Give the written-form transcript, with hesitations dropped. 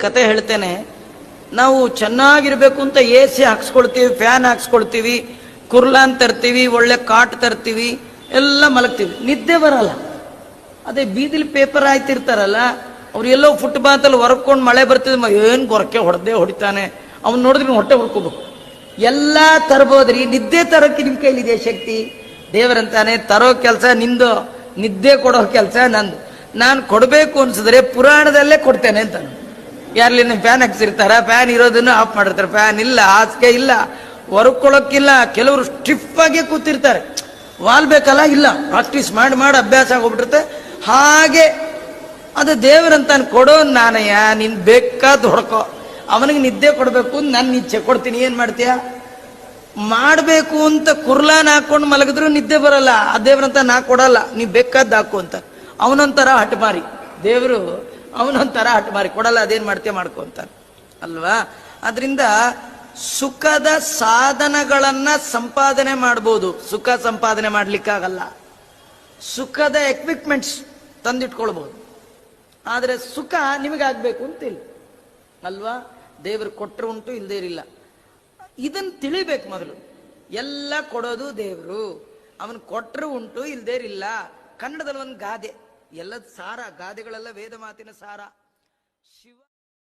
ಕತೆ ಹೇಳ್ತೇನೆ. ನಾವು ಚೆನ್ನಾಗಿರ್ಬೇಕು ಅಂತ ಎ ಸಿ ಹಾಕ್ಸ್ಕೊಳ್ತೀವಿ, ಫ್ಯಾನ್ ಹಾಕ್ಸ್ಕೊಳ್ತೀವಿ, ಕುರ್ಲಾನ್ ತರ್ತೀವಿ, ಒಳ್ಳೆ ಕಾಟ್ ತರ್ತೀವಿ, ಎಲ್ಲ ಮಲಗ್ತೀವಿ, ನಿದ್ದೆ ಬರಲ್ಲ. ಅದೇ ಬೀದಿಲಿ ಪೇಪರ್ ಆಯ್ತಿರ್ತಾರಲ್ಲ, ಅವ್ರು ಎಲ್ಲೋ ಫುಟ್ಪಾತಲ್ಲಿ ಹೊರ್ಕೊಂಡು ಮಳೆ ಬರ್ತಿದ್ ಏನ್ ಗೊರಕೆ ಹೊಡಿತಾನೆ, ಅವ್ನು ನೋಡಿದ್ರೆ ಹೊಟ್ಟೆ ಹೊಡ್ಕೋಬೇಕು. ಎಲ್ಲ ತರ್ಬೋದ್ರಿ, ನಿದ್ದೆ ತರೋಕೆ ನಿಮ್ ಕೈಲಿದೆ ಶಕ್ತಿ. ದೇವರಂತಾನೆ ತರೋ ಕೆಲಸ ನಿಂದು, ನಿದ್ದೆ ಕೊಡೋ ಕೆಲಸ ನಂದು. ನಾನು ಕೊಡಬೇಕು ಅನ್ಸಿದ್ರೆ ಪುರಾಣದಲ್ಲೇ ಕೊಡ್ತೇನೆ ಅಂತ. ಯಾರ್ಲಿ ಫ್ಯಾನ್ ಹಾಕ್ಸಿರ್ತಾರ, ಫ್ಯಾನ್ ಇರೋದನ್ನು ಆಫ್ ಮಾಡಿರ್ತಾರೆ, ಫ್ಯಾನ್ ಇಲ್ಲ, ಹಾಸಿಗೆ ಇಲ್ಲ, ಹೊರಕೊಳಕ್ಕಿಲ್ಲ. ಕೆಲವರು ಸ್ಟಿಫ್ ಆಗಿ ಕೂತಿರ್ತಾರೆ, ವಾಲ್ ಬೇಕಲ್ಲ, ಇಲ್ಲ, ಪ್ರಾಕ್ಟೀಸ್ ಮಾಡಿ ಮಾಡಿ ಅಭ್ಯಾಸ ಆಗೋಗ್ಬಿಟ್ಟಿರುತ್ತೆ. ಹಾಗೆ ಅದು ದೇವರಂತಾನೆ ಕೊಡೋ ನಾನಯ್ಯ, ನಿನ್ ಬೇಕಾದ್ ಹೊಡ್ಕೊ, ಅವನಿಗೆ ನಿದ್ದೆ ಕೊಡ್ಬೇಕು ನನ್ನ ಇಚ್ಛೆ, ಕೊಡ್ತೀನಿ, ಏನ್ ಮಾಡ್ತೀಯ? ಮಾಡ್ಬೇಕು ಅಂತ ಕುರ್ಲಾನ್ ಹಾಕೊಂಡು ಮಲಗಿದ್ರು ನಿದ್ದೆ ಬರಲ್ಲ. ಆ ದೇವ್ರಂತ ನಾ ಕೊಡಲ್ಲ, ನೀ ಬೇಕಾದ್ ಹಾಕು ಅಂತ. ಅವನೊಂಥರ ಹಠಮಾರಿ ದೇವರು, ಅವನೊಂಥರ ಹಠಮಾರಿ, ಕೊಡಲ್ಲ, ಅದೇನ್ ಮಾಡ್ತೀಯ ಮಾಡ್ಕೊ ಅಂತ ಅಲ್ವಾ. ಅದರಿಂದ ಸುಖದ ಸಾಧನಗಳನ್ನ ಸಂಪಾದನೆ ಮಾಡ್ಬೋದು, ಸುಖ ಸಂಪಾದನೆ ಮಾಡ್ಲಿಕ್ಕಾಗಲ್ಲ. ಸುಖದ ಎಕ್ವಿಪ್ಮೆಂಟ್ಸ್ ತಂದಿಟ್ಕೊಳ್ಬಹುದು, ಆದ್ರೆ ಸುಖ ನಿಮಗಾಗ್ಬೇಕು ಅಂತಿಲ್ಲ ಅಲ್ವಾ. ದೇವರು ಕೊಟ್ಟರು ಉಂಟು, ಇಲ್ದೇ ಇರಿಲ್ಲ. ಇದನ್ನ ತಿಳಿಬೇಕು ಮೊದಲು. ಎಲ್ಲ ಕೊಡೋದು ದೇವರು, ಅವನು ಕೊಟ್ಟರು ಉಂಟು, ಇಲ್ದೇ ಇರಿಲ್ಲ. ಕನ್ನಡದಲ್ಲಿ ಒಂದು ಗಾದೆ, ಎಲ್ಲದ ಸಾರ, ಗಾದೆಗಳೆಲ್ಲ ವೇದ ಮಾತಿನ ಸಾರ. ಶಿವ